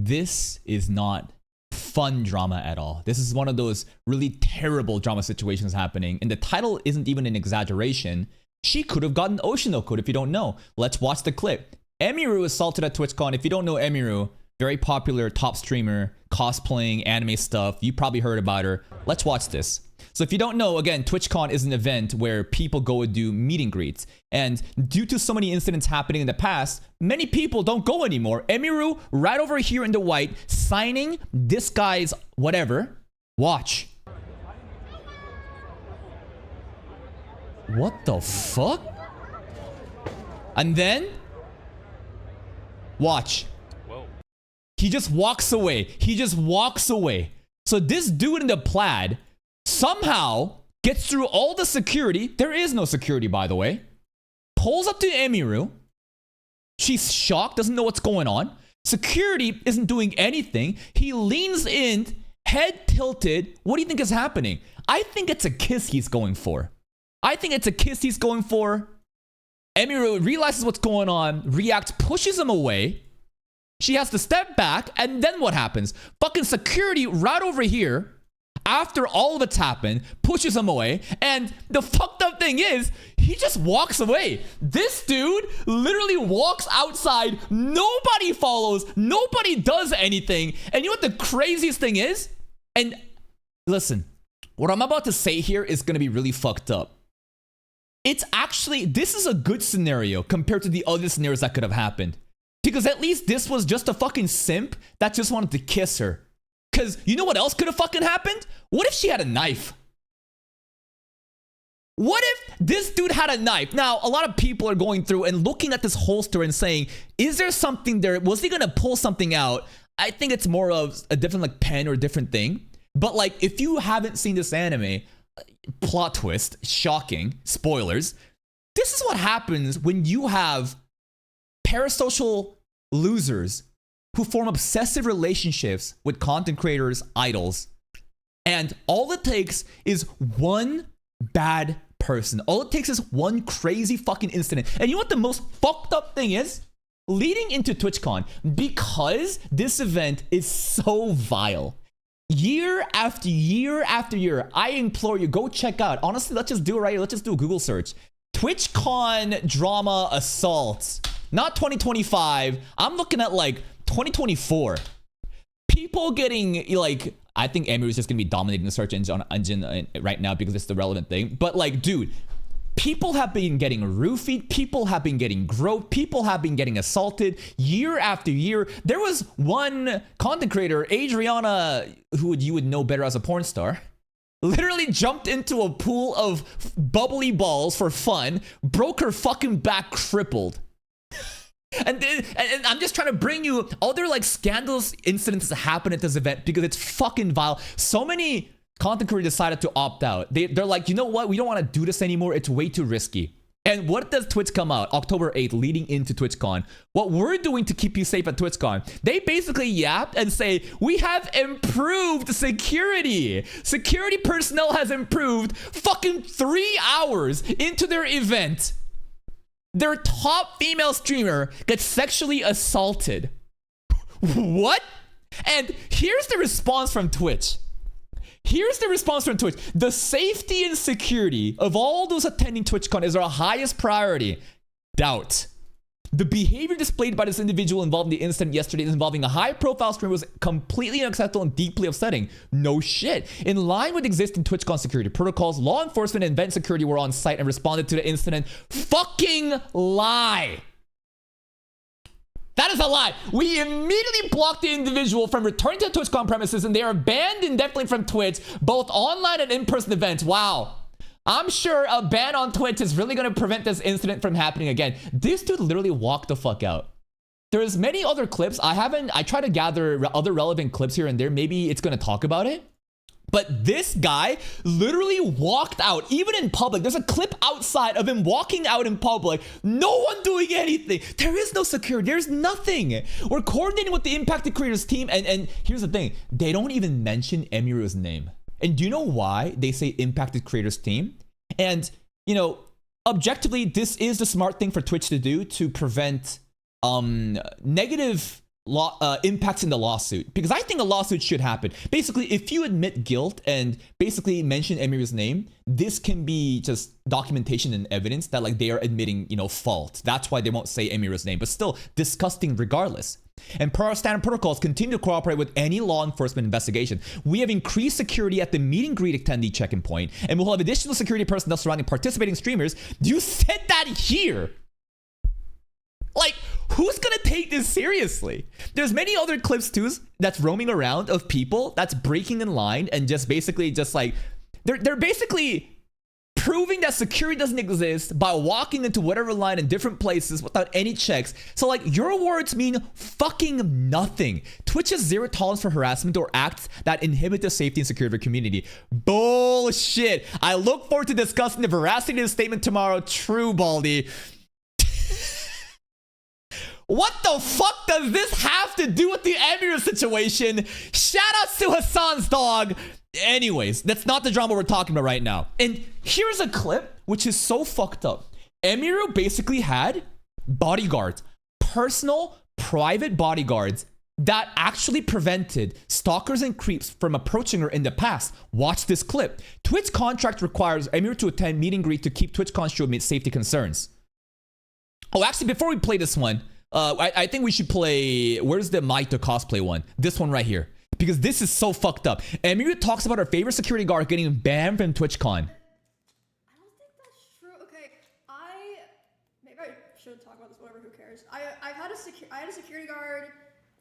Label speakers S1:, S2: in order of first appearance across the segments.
S1: this is not fun drama at all. This is one of those really terrible drama situations happening, and the title isn't even an exaggeration. She could have gotten OSHI no code if you don't know. Let's watch the clip. Emiru assaulted at TwitchCon. If you don't know Emiru, very popular top streamer, cosplaying, anime stuff. You probably heard about her. Let's watch this. So if you don't know, again, TwitchCon is an event where people go and do meet and greets. And due to so many incidents happening in the past, many people don't go anymore. Emiru, right over here in the white, signing this guy's whatever. Watch. What the fuck? And then, watch.
S2: Whoa.
S1: He just walks away. He just walks away. So this dude in the plaid somehow gets through all the security. There is no security, by the way. Pulls up to Emiru. She's shocked, doesn't know what's going on. Security isn't doing anything. He leans in, head tilted. What do you think is happening? I think it's a kiss he's going for. Emiru realizes what's going on, reacts, pushes him away. She has to step back, and then what happens? Fucking security right over here, after all of it's happened, pushes him away, and the fucked up thing is, he just walks away. This dude literally walks outside, nobody follows, nobody does anything, and you know what the craziest thing is? And listen, what I'm about to say here is gonna be really fucked up. It's actually, this is a good scenario compared to the other scenarios that could have happened. Because at least this was just a fucking simp that just wanted to kiss her. Because you know what else could have fucking happened? What if she had a knife? What if this dude had a knife? Now, a lot of people are going through and looking at this holster and saying, is there something there? Was he going to pull something out? I think it's more of a different like pen or a different thing. But like, if you haven't seen this anime, plot twist, shocking, spoilers. This is what happens when you have parasocial losers who form obsessive relationships with content creators, idols. And all it takes is one bad person. All it takes is one crazy fucking incident. And you know what the most fucked up thing is? Leading into TwitchCon, because this event is so vile. Year after year after year, I implore you, go check out. Honestly, let's just do it right here. Let's just do a Google search. TwitchCon drama assaults. Not 2025. I'm looking at like 2024. People getting like, I think Emiru is just gonna be dominating the search engine right now because it's the relevant thing. But like, dude, people have been getting roofied, people have been getting groped, people have been getting assaulted year after year. There was one content creator, Adriana, who you would know better as a porn star, literally jumped into a pool of bubbly balls for fun, broke her fucking back, crippled. And I'm just trying to bring you other like scandalous incidents that happen at this event because it's fucking vile. So many content creators decided to opt out. They're like, you know what? We don't want to do this anymore. It's way too risky. And what does Twitch come out? October 8th, leading into TwitchCon. What we're doing to keep you safe at TwitchCon. They basically yap and say, we have improved security. Security personnel has improved fucking 3 hours into their event. Their top female streamer gets sexually assaulted. What? And here's the response from Twitch. The safety and security of all those attending TwitchCon is our highest priority. Doubt. The behavior displayed by this individual involved in the incident yesterday involving a high-profile streamer was completely unacceptable and deeply upsetting. No shit. In line with existing TwitchCon security protocols, law enforcement and event security were on site and responded to the incident. Fucking lie. That is a lie. We immediately blocked the individual from returning to the TwitchCon premises, and they are banned indefinitely from Twitch, both online and in-person events. Wow. I'm sure a ban on Twitch is really going to prevent this incident from happening again. This dude literally walked the fuck out. There's many other clips. I try to gather other relevant clips here and there. Maybe it's going to talk about it. But this guy literally walked out, even in public. There's a clip outside of him walking out in public. No one doing anything. There is no security. There's nothing. We're coordinating with the impacted creators team. And here's the thing. They don't even mention Emiru's name. And do you know why they say impacted creators team? And, you know, objectively, this is the smart thing for Twitch to do to prevent negative impacts in the lawsuit, because I think a lawsuit should happen. Basically, if you admit guilt and basically mention Emiru's name, this can be just documentation and evidence that like they are admitting, you know, fault. That's why they won't say Emiru's name, but still disgusting regardless. And per our standard protocols, continue to cooperate with any law enforcement investigation. We have increased security at the meet and greet attendee check-in point, and we'll have additional security personnel surrounding participating streamers. You said that here. Like, who's gonna take this seriously? There's many other clips too that's roaming around of people that's breaking in line and just basically just like they're basically proving that security doesn't exist by walking into whatever line in different places without any checks. So like, your words mean fucking nothing. Twitch has zero tolerance for harassment or acts that inhibit the safety and security of the community. Bullshit. I look forward to discussing the veracity of this statement tomorrow. True, Baldy. What the fuck does this have to do with the Emiru situation? Shout out to Hassan's dog. Anyways, that's not the drama we're talking about right now. And here's a clip which is so fucked up. Emiru basically had bodyguards, personal, private bodyguards that actually prevented stalkers and creeps from approaching her in the past. Watch this clip. Twitch contract requires Emiru to attend meet and greet to keep TwitchCon show meet safety concerns. Oh, actually, before we play this one, I think we should play, where's the Maito cosplay one? This one right here. Because this is so fucked up. Emiru talks about her favorite security guard getting banned from TwitchCon.
S2: I don't think that's true. Okay, maybe I should talk about this, whatever, who cares. I had a security guard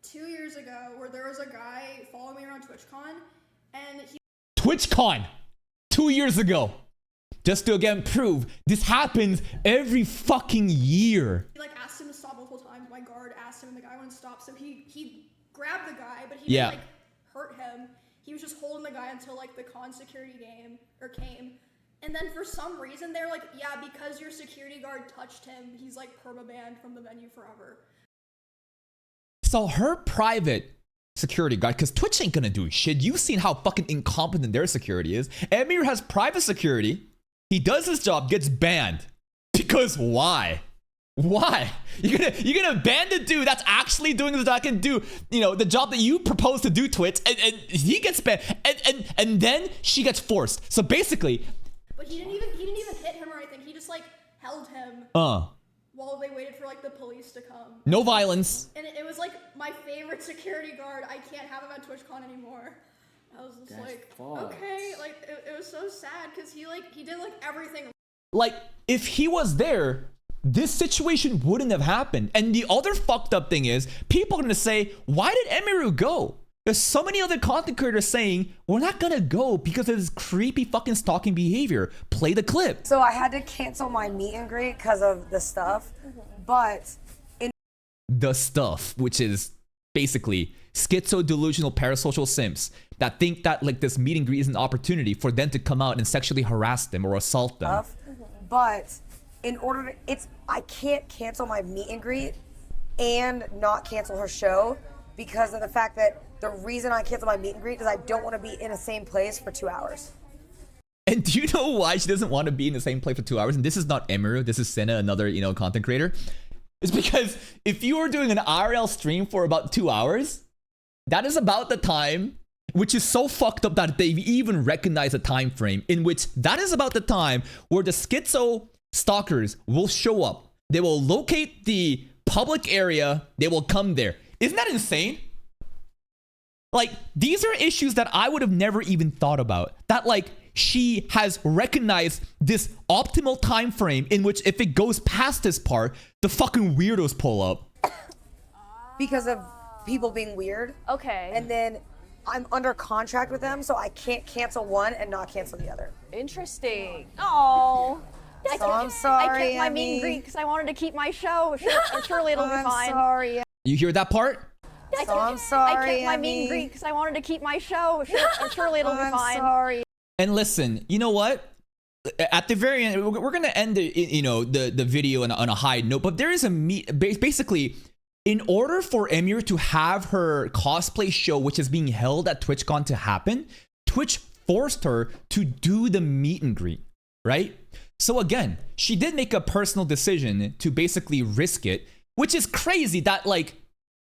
S2: 2 years ago where there was a guy following me around TwitchCon, and he...
S1: TwitchCon! 2 years ago! Just to again prove, this happens every fucking year.
S2: He like asked him to stop multiple times. My guard asked him and the guy wouldn't stop. So he grabbed the guy, but he didn't like hurt him. He was just holding the guy until like the con security came. And then for some reason they're like, yeah, because your security guard touched him, he's like perma-banned from the venue forever.
S1: So her private security guard, because Twitch ain't gonna do shit. You've seen how fucking incompetent their security is. Emiru has private security. He does his job, gets banned. Because why? Why? You're gonna ban the dude that's actually doing the job that can do, you know, the job that you propose to do, Twitch, and he gets banned, and then she gets forced. So basically,
S2: but he didn't even hit him or anything. He just like held him while they waited for like the police to come.
S1: No violence.
S2: And it was like my favorite security guard. I can't have him at TwitchCon anymore. I was just okay, like it was so sad because he did like everything.
S1: Like, if he was there, this situation wouldn't have happened. And the other fucked up thing is, people are gonna say, why did Emiru go? There's so many other content creators saying, we're not gonna go because of this creepy fucking stalking behavior. Play the clip.
S3: So I had to cancel my meet and greet because of the stuff, but
S1: the stuff, which is basically schizo-delusional parasocial simps that think that like this meet and greet is an opportunity for them to come out and sexually harass them or assault them.
S3: But in order to, I can't cancel my meet and greet and not cancel her show because of the fact that the reason I cancel my meet and greet is I don't want to be in the same place for 2 hours.
S1: And do you know why she doesn't want to be in the same place for 2 hours? And this is not Emiru, this is Senna, another, you know, content creator. It's because if you are doing an IRL stream for about 2 hours, that is about the time, which is so fucked up that they even recognize a time frame in which that is about the time where the schizo stalkers will show up. They will locate the public area. They will come there. Isn't that insane? Like, these are issues that I would have never even thought about. That like, she has recognized this optimal time frame in which if it goes past this part, the fucking weirdos pull up.
S3: Because of people being weird.
S4: Okay.
S3: And then I'm under contract with them, so I can't cancel one and not cancel the other.
S4: Interesting. Oh.
S3: So I'm sorry,
S4: I kept my meet and greet because I wanted to keep my show. Surely it'll be fine.
S3: I'm sorry.
S1: You hear that part?
S3: So I'm sorry,
S4: I kept my meet and greet because I wanted to keep my show. Surely it'll be fine.
S3: I'm sorry.
S1: And listen, you know what? At the very end, we're gonna end the, you know, the video on a high note. But there is a basically, in order for Emiru to have her cosplay show, which is being held at TwitchCon, to happen, Twitch forced her to do the meet and greet, right? So again, she did make a personal decision to basically risk it, which is crazy that like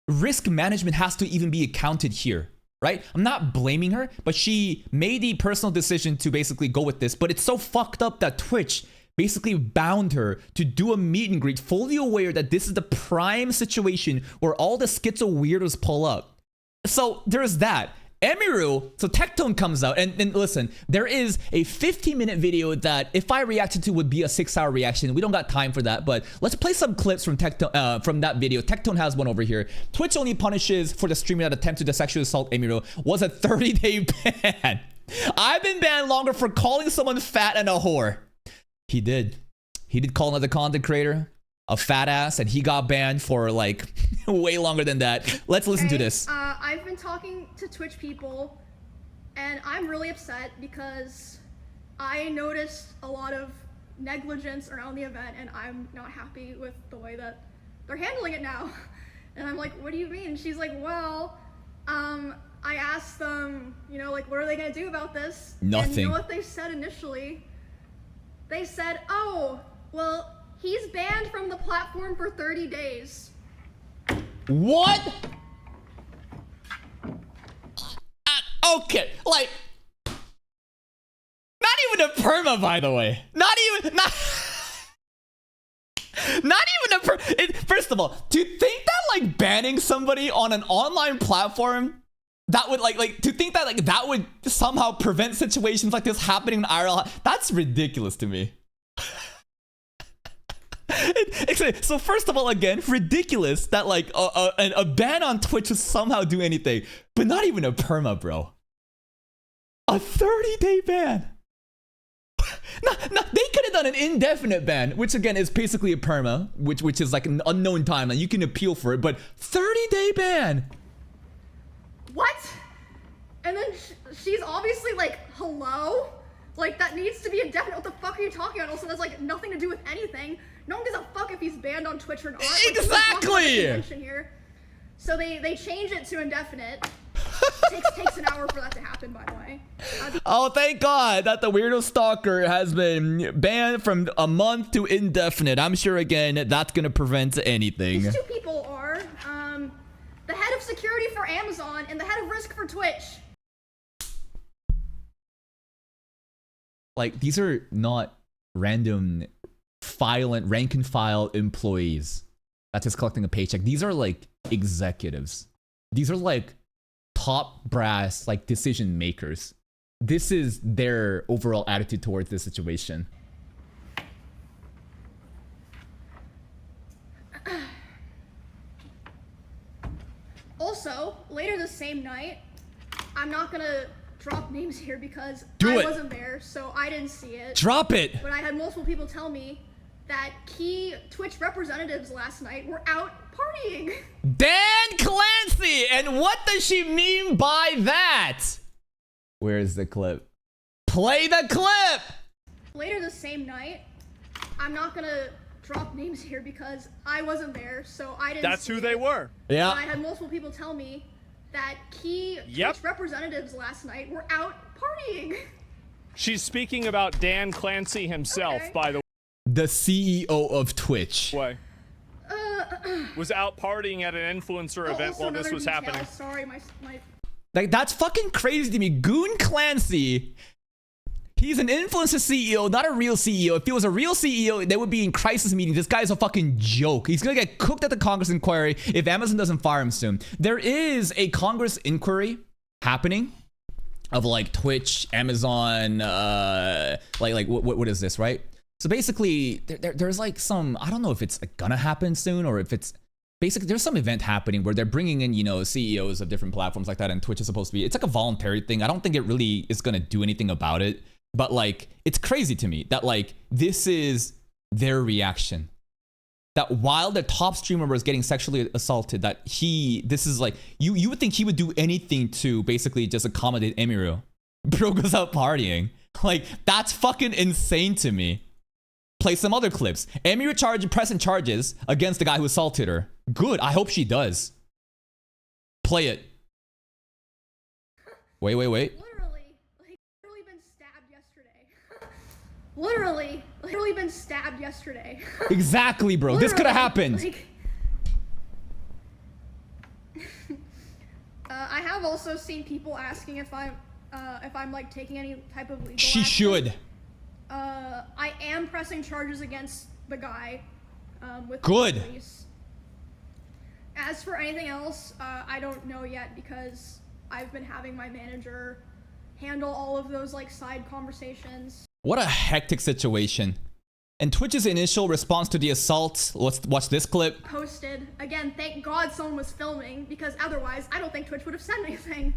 S1: risk management has to even be accounted here, right? I'm not blaming her, but she made the personal decision to basically go with this. But it's so fucked up that Twitch basically bound her to do a meet and greet, fully aware that this is the prime situation where all the schizo weirdos pull up. So there's that. Emiru, so Tectone comes out, and listen, there is a 15-minute video that if I reacted to would be a 6-hour reaction. We don't got time for that, but let's play some clips from Tectone, from that video. Tectone has one over here. Twitch only punishes for the streamer that attempted to sexually assault Emiru was a 30-day ban. I've been banned longer for calling someone fat and a whore. He did call another content creator a fat ass, and he got banned for like way longer than that. Let's listen to this.
S2: I've been talking to Twitch people, and I'm really upset because I noticed a lot of negligence around the event, and I'm not happy with the way that they're handling it now. And I'm like, what do you mean? She's like, well, I asked them, you know, like, what are they gonna do about this?
S1: Nothing.
S2: And you know what they said initially? They said, oh, well, he's banned from the platform for 30 days.
S1: What? Okay, like, not even a perma, by the way. Not even a first of all, do you think that like banning somebody on an online platform that would like to think that like that would somehow prevent situations like this happening in IRL? That's ridiculous to me. So first of all, again, ridiculous that like a ban on Twitch would somehow do anything, but not even a perma, bro. A 30-day ban. No, they could have done an indefinite ban, which again is basically a perma, which is like an unknown timeline. You can appeal for it, but 30-day ban.
S2: What? And then she's obviously like, hello? Like, that needs to be indefinite. What the fuck are you talking about? Also, that's like nothing to do with anything. No one gives a fuck if he's banned on Twitch or not. Like,
S1: exactly!
S2: Here. So they change it to indefinite. takes an hour for that to happen, by the way.
S1: Oh, thank God that the weirdo stalker has been banned from a month to indefinite. I'm sure, again, that's going to prevent anything.
S2: These two people are the head of security for Amazon and the head of risk for Twitch.
S1: Like, these are not random rank and file employees that's just collecting a paycheck. These are like executives. These are like top brass, like decision makers. This is their overall attitude towards this situation.
S2: Also, later the same night, I'm not gonna drop names here because I wasn't there, so I didn't see it.
S1: Drop it!
S2: But I had multiple people tell me that key Twitch representatives last night were out partying.
S1: Dan Clancy! And what does she mean by that? Where is the clip? Play the clip!
S2: Later the same night, I'm not gonna drop names here because I wasn't there, so I didn't
S5: That's
S2: see
S5: who
S2: it.
S5: they were.
S1: Yeah.
S2: But I had multiple people tell me that key Twitch representatives last night were out partying.
S5: She's speaking about Dan Clancy himself, by the
S1: The CEO of Twitch.
S5: way. Was out partying at an influencer event while this was happening.
S2: Sorry, my
S1: Like, that's fucking crazy to me. Goon Clancy. He's an influencer CEO, not a real CEO. If he was a real CEO, they would be in crisis meetings. This guy's a fucking joke. He's gonna get cooked at the Congress inquiry if Amazon doesn't fire him soon. There is a Congress inquiry happening of like Twitch, Amazon, like what is this, right? So basically, there's like some, I don't know if it's like gonna happen soon or if it's basically, there's some event happening where they're bringing in, you know, CEOs of different platforms like that, and Twitch is supposed to be, it's like a voluntary thing. I don't think it really is gonna do anything about it. But like, it's crazy to me that like, this is their reaction. That while the top streamer was getting sexually assaulted, that this is like, you would think he would do anything to basically just accommodate Emiru. Bro goes out partying. Like, that's fucking insane to me. Play some other clips. Emiru pressing charges against the guy who assaulted her. Good, I hope she does. Play it. Wait.
S2: literally been stabbed yesterday. literally been stabbed yesterday.
S1: Exactly, bro. This could have happened.
S2: Like, I have also seen people asking if I'm like taking any type of legal
S1: She
S2: action.
S1: should.
S2: I am pressing charges against the guy with
S1: Good.
S2: the police. As for anything else, I don't know yet because I've been having my manager handle all of those like side conversations.
S1: What a hectic situation. And Twitch's initial response to the assault, let's watch this clip.
S2: Posted. Again, thank God someone was filming because otherwise I don't think Twitch would have said anything.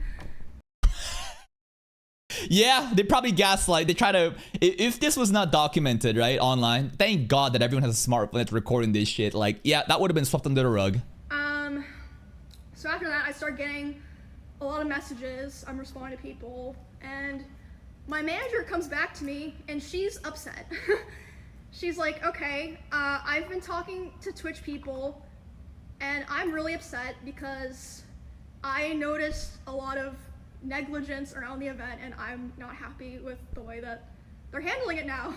S1: Yeah, they probably gaslight. They try to, if this was not documented, right, online, thank God that everyone has a smartphone that's recording this shit. Like, yeah, that would have been swept under the rug.
S2: So after that, I start getting a lot of messages. I'm responding to people, and my manager comes back to me, and she's upset. She's like, okay, I've been talking to Twitch people, and I'm really upset because I noticed a lot of negligence around the event, and I'm not happy with the way that they're handling it now.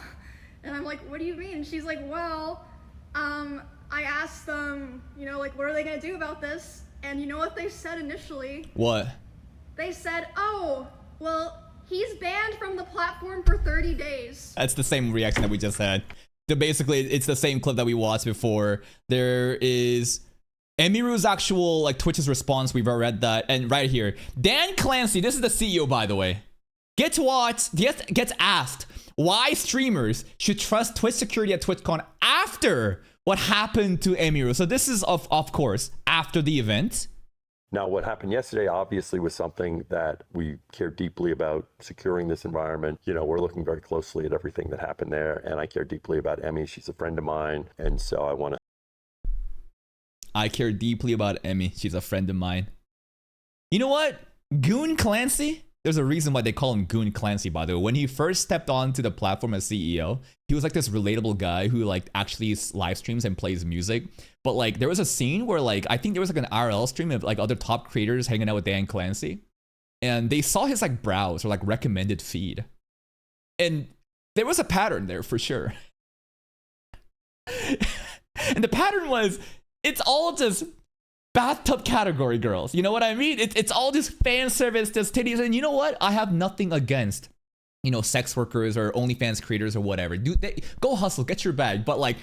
S2: And I'm like, what do you mean? She's like, well, I asked them, you know, like, what are they gonna do about this? And you know what they said initially?
S1: What?
S2: They said, oh, well, he's banned from the platform for 30 days.
S1: That's the same reaction that we just had. Basically, it's the same clip that we watched before. There is Emiru's actual, like, Twitch's response. We've already read that. And right here, Dan Clancy, this is the CEO, by the way, gets asked why streamers should trust Twitch security at TwitchCon after what happened to Emiru. So this is, of course, after the event.
S6: Now, what happened yesterday obviously was something that we care deeply about, securing this environment. You know, we're looking very closely at everything that happened there, and I care deeply about Emmy. She's a friend of mine, and so
S1: I care deeply about Emmy. She's a friend of mine. You know what? Goon Clancy? There's a reason why they call him Goon Clancy, by the way. When he first stepped onto the platform as CEO, he was like this relatable guy who like actually live streams and plays music. But like there was a scene where like, I think there was like an IRL stream of like other top creators hanging out with Dan Clancy. And they saw his like browse or like recommended feed. And there was a pattern there for sure. And the pattern was, it's all just bathtub category girls. You know what I mean? It's all just fan service, just titties. And you know what? I have nothing against, you know, sex workers or OnlyFans creators or whatever. Go hustle, get your bag. But like,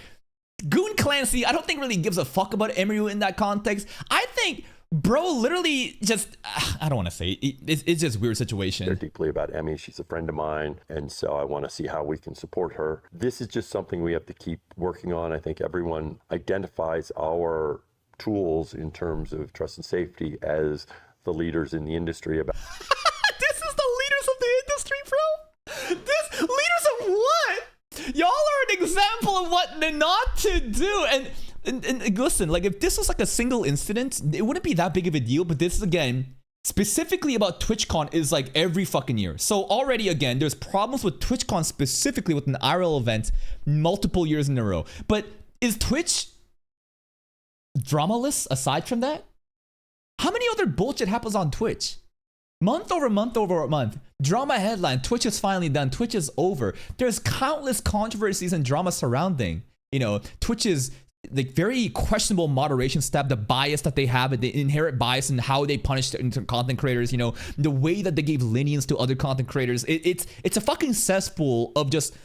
S1: Goon Clancy, I don't think really gives a fuck about Emiru in that context. I think bro literally just, I don't want to say, it's just a weird situation.
S6: care deeply about Emmy. She's a friend of mine, and so I want to see how we can support her. This is just something we have to keep working on. I think everyone identifies our tools in terms of trust and safety as the leaders in the industry. About
S1: This is the leaders of the industry, bro. This leaders of what? Y'all are an example of what not to do. And listen, like if this was like a single incident, it wouldn't be that big of a deal. But this is again specifically about TwitchCon is like every fucking year. So already again, there's problems with TwitchCon specifically with an IRL event multiple years in a row. But is Twitch dramaless aside from that? How many other bullshit happens on Twitch? Month over month over month. Drama headline, Twitch is finally done. Twitch is over. There's countless controversies and drama surrounding, you know, Twitch's like very questionable moderation step, the bias that they have, the inherent bias in how they punish content creators, you know, the way that they gave lenience to other content creators. It's a fucking cesspool of just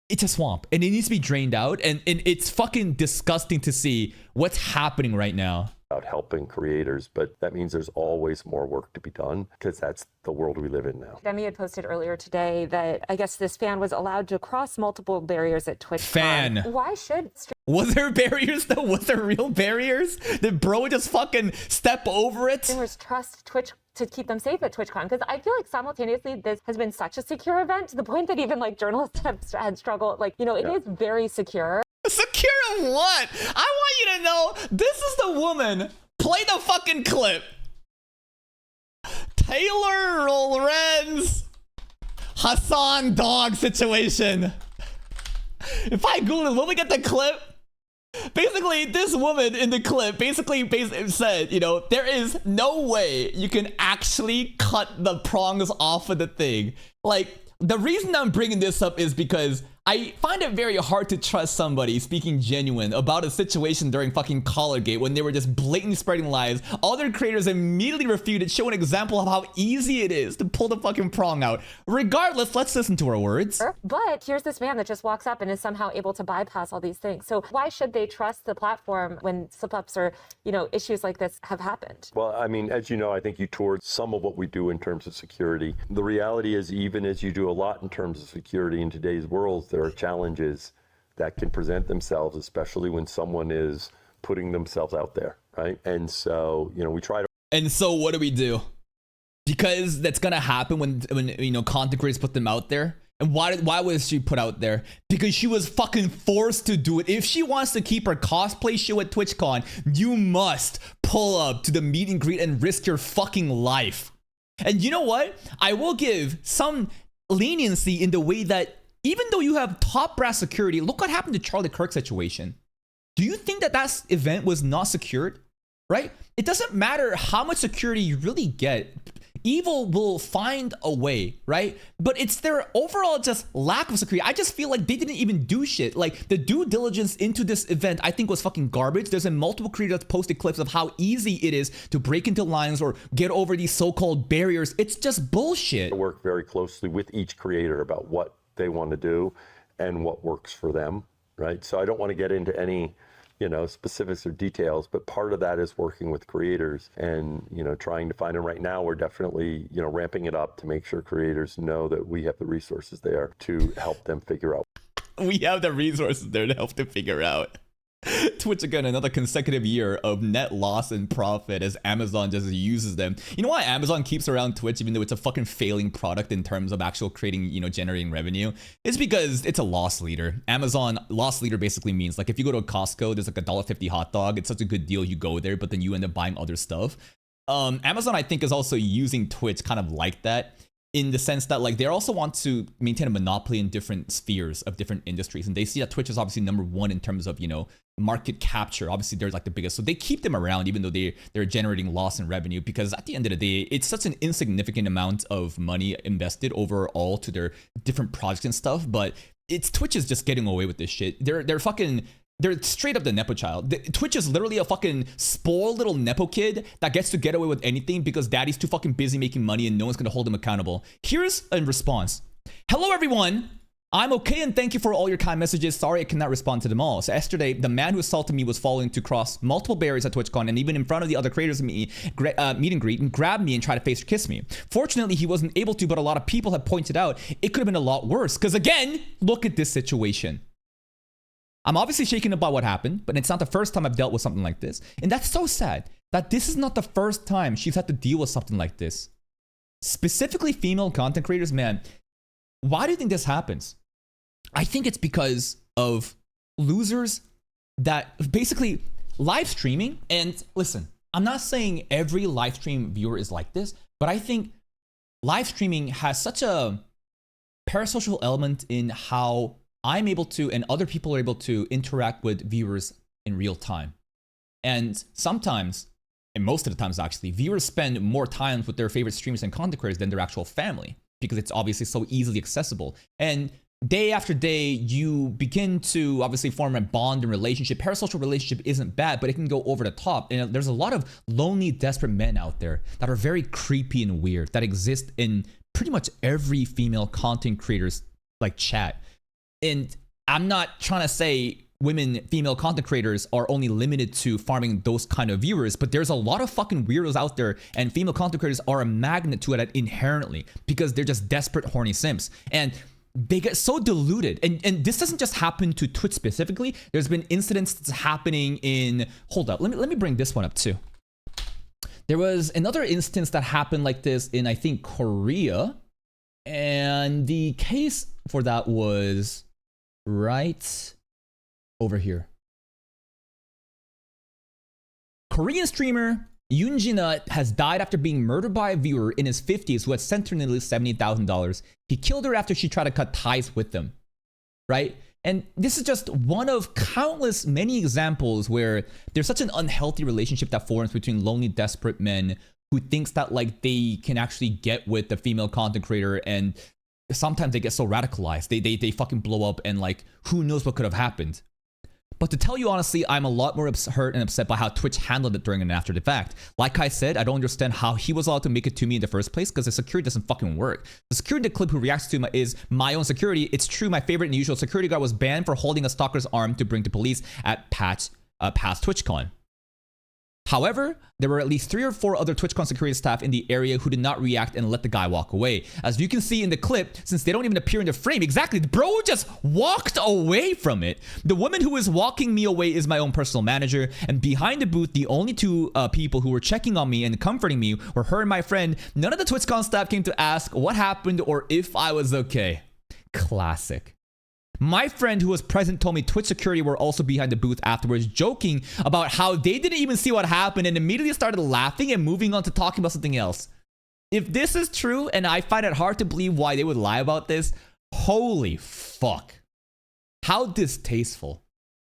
S1: it's a swamp and it needs to be drained out. And it's fucking disgusting to see what's happening right now.
S6: about helping creators, but that means there's always more work to be done because that's the world we live in now.
S7: Demi had posted earlier today that I guess this fan was allowed to cross multiple barriers at Twitch.
S1: Fan.
S7: Why should
S1: Was there barriers though? Was there real barriers? Did bro just fucking step over it?
S7: streamers trust Twitch to keep them safe at TwitchCon? Because I feel like simultaneously this has been such a secure event to the point that even like journalists have had struggled. Like, you know, it is very secure.
S1: Secure of what? I want you to know this is the woman. Play the fucking clip. Taylor Lorenz Hassan dog situation. If I Google it, will we get the clip? Basically, this woman in the clip basically said, you know, there is no way you can actually cut the prongs off of the thing. Like, the reason I'm bringing this up is because I find it very hard to trust somebody speaking genuine about a situation during fucking Collargate when they were just blatantly spreading lies. Other creators immediately refuted, show an example of how easy it is to pull the fucking prong out. Regardless, let's listen to her words.
S7: But here's this man that just walks up and is somehow able to bypass all these things. So why should they trust the platform when slip-ups or, you know, issues like this have happened?
S6: Well, I mean, as you know, I think you toured some of what we do in terms of security. The reality is, even as you do a lot in terms of security in today's world, there are challenges that can present themselves, especially when someone is putting themselves out there, right? And so, you know, we try to...
S1: And so what do we do? Because that's gonna happen when you know, content creators put them out there. And why was she put out there? Because she was fucking forced to do it. If she wants to keep her cosplay show at TwitchCon, you must pull up to the meet and greet and risk your fucking life. And you know what? I will give some leniency in the way that even though you have top brass security, look what happened to Charlie Kirk's situation. Do you think that event was not secured? Right? It doesn't matter how much security you really get. Evil will find a way, right? But it's their overall just lack of security. I just feel like they didn't even do shit. Like, the due diligence into this event, I think, was fucking garbage. There's been multiple creators that posted clips of how easy it is to break into lines or get over these so-called barriers. It's just bullshit.
S6: I work very closely with each creator about what they want to do and what works for them, right? So I don't want to get into any, you know, specifics or details, but part of that is working with creators and, you know, trying to find them. Right now, we're definitely, you know, ramping it up to make sure creators know that we have the resources there to help them figure out.
S1: We have the resources there to help them figure out. Twitch again, another consecutive year of net loss and profit as Amazon just uses them. You know why Amazon keeps around Twitch even though it's a fucking failing product in terms of actual creating, you know, generating revenue? It's because it's a loss leader. Amazon loss leader basically means, like, if you go to a Costco, there's like $1.50 hot dog. It's such a good deal, you go there, but then you end up buying other stuff. Amazon, I think, is also using Twitch kind of like that, in the sense that, like, they also want to maintain a monopoly in different spheres of different industries. And they see that Twitch is obviously number one in terms of, you know, market capture. Obviously, they're like the biggest. So they keep them around even though they're generating loss and revenue, because at the end of the day, it's such an insignificant amount of money invested overall to their different projects and stuff. But Twitch is just getting away with this shit. They're straight up the Nepo child. Twitch is literally a fucking spoiled little Nepo kid that gets to get away with anything because daddy's too fucking busy making money and no one's gonna hold him accountable. Here's a response. Hello, everyone. I'm okay and thank you for all your kind messages. Sorry I cannot respond to them all. So yesterday, the man who assaulted me was following to cross multiple barriers at TwitchCon and even in front of the other creators meet and greet and grab me and try to face or kiss me. Fortunately, he wasn't able to, but a lot of people have pointed out it could have been a lot worse. Because again, look at this situation. I'm obviously shaken up by what happened, but it's not the first time I've dealt with something like this. And that's so sad that this is not the first time she's had to deal with something like this. Specifically female content creators, man, why do you think this happens? I think it's because of losers that basically live streaming. And listen, I'm not saying every live stream viewer is like this, but I think live streaming has such a parasocial element in how I'm able to, and other people are able to interact with viewers in real time. And sometimes, and most of the times actually, viewers spend more time with their favorite streamers and content creators than their actual family, because it's obviously so easily accessible. And day after day, you begin to obviously form a bond and relationship. Parasocial relationship isn't bad, but it can go over the top. And there's a lot of lonely, desperate men out there that are very creepy and weird that exist in pretty much every female content creator's like chat. And I'm not trying to say female content creators are only limited to farming those kind of viewers, but there's a lot of fucking weirdos out there, and female content creators are a magnet to it inherently because they're just desperate, horny simps. And they get so diluted. And this doesn't just happen to Twitch specifically. There's been incidents that's happening in, hold up, let me bring this one up too. There was another instance that happened like this in, I think, Korea. And the case for that was right over here. Korean streamer Yoon Jin-ut has died after being murdered by a viewer in his 50s who had sent her nearly $70,000. He killed her after she tried to cut ties with them, right? And this is just one of countless many examples where there's such an unhealthy relationship that forms between lonely, desperate men who thinks that like they can actually get with the female content creator and sometimes they get so radicalized. They fucking blow up, and like, who knows what could have happened. But to tell you honestly, I'm a lot more hurt and upset by how Twitch handled it during and after the fact. Like I said, I don't understand how he was allowed to make it to me in the first place, because the security doesn't fucking work. The security clip who reacts to is my own security. It's true, my favorite and usual security guard was banned for holding a stalker's arm to bring to police at past TwitchCon. However, there were at least 3 or 4 other TwitchCon security staff in the area who did not react and let the guy walk away. As you can see in the clip, since they don't even appear in the frame, exactly, the bro just walked away from it. The woman who is walking me away is my own personal manager, and behind the booth, the only 2 people who were checking on me and comforting me were her and my friend. None of the TwitchCon staff came to ask what happened or if I was okay. Classic. My friend who was present told me Twitch security were also behind the booth afterwards, joking about how they didn't even see what happened and immediately started laughing and moving on to talking about something else. If this is true, and I find it hard to believe why they would lie about this, holy fuck. How distasteful.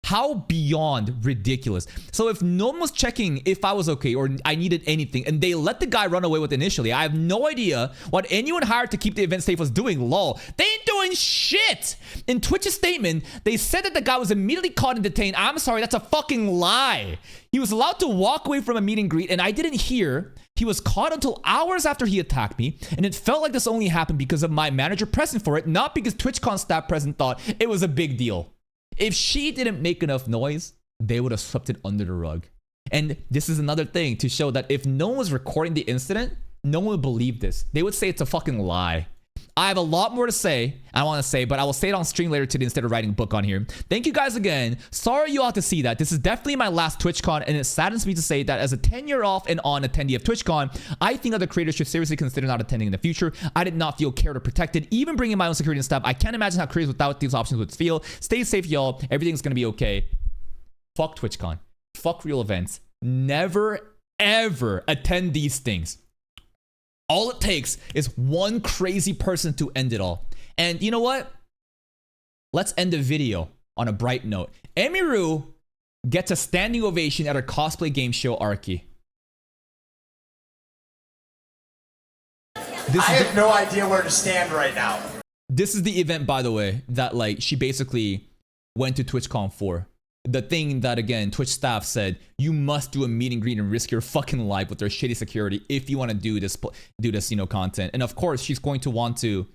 S1: How beyond ridiculous. So if no one was checking if I was okay or I needed anything, and they let the guy run away with initially, I have no idea what anyone hired to keep the event safe was doing. Lol. They ain't doing shit. In Twitch's statement, they said that the guy was immediately caught and detained. I'm sorry, that's a fucking lie. He was allowed to walk away from a meet and greet, and I didn't hear he was caught until hours after he attacked me, and it felt like this only happened because of my manager present for it, not because TwitchCon staff present thought it was a big deal. If she didn't make enough noise, they would have swept it under the rug. And this is another thing to show that if no one was recording the incident, no one would believe this. They would say it's a fucking lie. I have a lot more to say, I want to say, but I will say it on stream later today instead of writing a book on here. Thank you guys again. Sorry you all had to see that. This is definitely my last TwitchCon, and it saddens me to say that as a 10-year off and on attendee of TwitchCon, I think other creators should seriously consider not attending in the future. I did not feel cared or protected, even bringing my own security and stuff. I can't imagine how creators without these options would feel. Stay safe, y'all. Everything's gonna be okay. Fuck TwitchCon. Fuck real events. Never, ever attend these things. All it takes is one crazy person to end it all. And you know what? Let's end the video on a bright note. Emiru gets a standing ovation at her cosplay game show, Arky.
S8: I have no idea where to stand right now.
S1: This is the event, by the way, that like she basically went to TwitchCon for. The thing that, again, Twitch staff said, you must do a meet and greet and risk your fucking life with their shitty security if you want to do this, you know, content. And of course, she's going to want to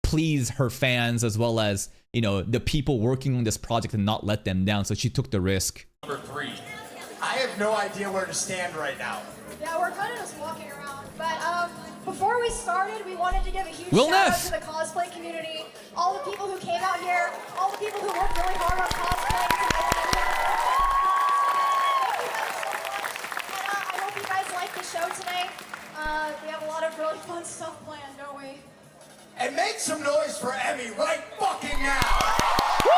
S1: please her fans as well as, you know, the people working on this project and not let them down. So she took the risk.
S8: Number 3. I have no idea where to stand right now.
S2: Yeah, we're kind of just walking around. But before we started, we wanted to give a huge
S1: Will
S2: shout
S1: Neff.
S2: out to the cosplay community, all the people who came out here, all the people who worked really hard on cosplay. I hope you guys like the show today. We have a lot of really fun stuff planned, don't we?
S8: And make some noise for Emmy right fucking now.
S1: Woo!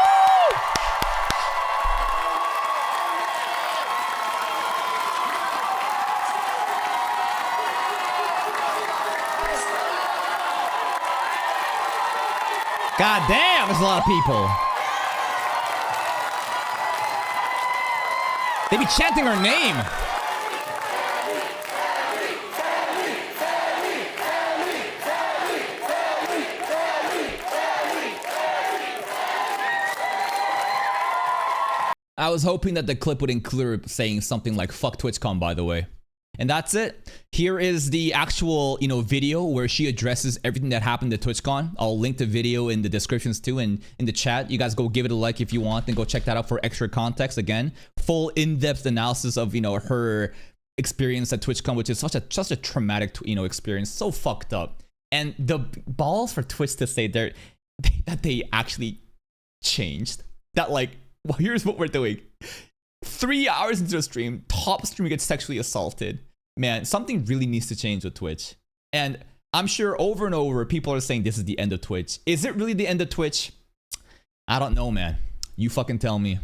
S1: God damn, there's a lot of people. They be chanting her name. I was hoping that the clip would include saying something like "fuck TwitchCon," by the way. And that's it. Here is the actual, you know, video where she addresses everything that happened at TwitchCon. I'll link the video in the descriptions too and in the chat. You guys go give it a like if you want and go check that out for extra context. Again, full in-depth analysis of, you know, her experience at TwitchCon, which is such a traumatic, you know, experience. So fucked up. And the balls for Twitch to say that they actually changed. That like, well, here's what we're doing. 3 hours into the stream, top streamer gets sexually assaulted. Man, something really needs to change with Twitch. And I'm sure over and over, people are saying this is the end of Twitch. Is it really the end of Twitch? I don't know, man. You fucking tell me.